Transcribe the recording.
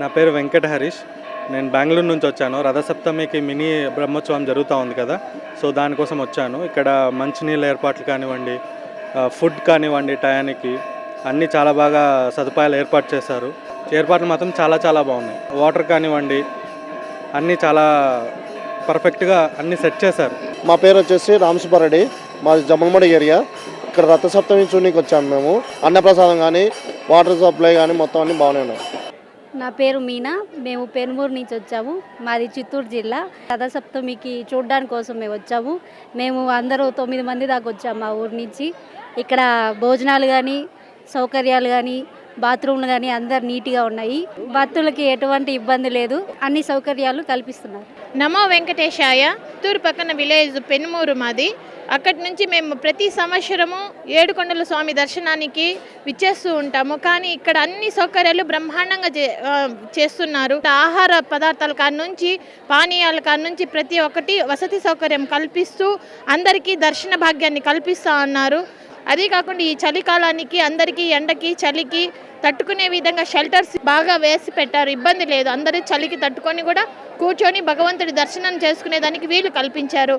నా పేరు వెంకట హరీష్. నేను బెంగళూరు నుంచి వచ్చాను. రథసప్తమికి మినీ బ్రహ్మోత్సవం జరుగుతూ ఉంది కదా, సో దానికోసం వచ్చాను. ఇక్కడ మంచినీళ్ళ ఏర్పాట్లు కానివ్వండి, ఫుడ్ కానివ్వండి, టయానికి అన్నీ చాలా బాగా సదుపాయాలు ఏర్పాటు చేశారు. ఏర్పాట్లు మాత్రం చాలా చాలా బాగున్నాయి. వాటర్ కానివ్వండి అన్నీ చాలా పర్ఫెక్ట్గా అన్నీ సెట్ చేశారు. మా పేరు వచ్చేసి రామసుబ్బారెడ్డి, మాది జమ్మలమడి ఏరియా. ఇక్కడ రథసప్తమి చూడడానికి వచ్చాము మేము. అన్నప్రసాదం కానీ వాటర్ సప్లై కానీ మొత్తం అన్నీ బాగానే ఉన్నాయి. నా పేరు మీనా, మేము పెనుమూరు నుంచి వచ్చాము. మాది చిత్తూరు జిల్లా. రథసప్తమికి చూడడానికి కోసం మేము వచ్చాము. మేము అందరూ 9 మంది దాకా వచ్చాము మా ఊరి నుంచి. ఇక్కడ భోజనాలు కానీ, సౌకర్యాలు కానీ, బాత్రూమ్లు కానీ అందరు నీట్గా ఉన్నాయి. భక్తులకి ఎటువంటి ఇబ్బంది లేదు, అన్ని సౌకర్యాలు కల్పిస్తున్నారు. నమో వెంకటేశాయ. చిత్తూరు పక్కన విలేజ్ పెనుమూరు మాది. అక్కడి నుంచి మేము ప్రతి సంవత్సరము ఏడుకొండల స్వామి దర్శనానికి విచ్చేస్తూ ఉంటాము. కానీ ఇక్కడ అన్ని సౌకర్యాలు బ్రహ్మాండంగా చేస్తున్నారు. ఆహార పదార్థాల కాడ నుంచి పానీయాల కాడ నుంచి ప్రతి ఒక్కటి వసతి సౌకర్యం కల్పిస్తూ అందరికీ దర్శన భాగ్యాన్ని కల్పిస్తూ ఉన్నారు. అదే కాకుండా ఈ చలికాలానికి అందరికీ ఎండకి చలికి తట్టుకునే విధంగా షెల్టర్స్ బాగా వేసి పెట్టారు. ఇబ్బంది లేదు, అందరూ చలికి తట్టుకొని కూడా కూర్చొని భగవంతుడి దర్శనం చేసుకునే దానికి వీలు కల్పించారు.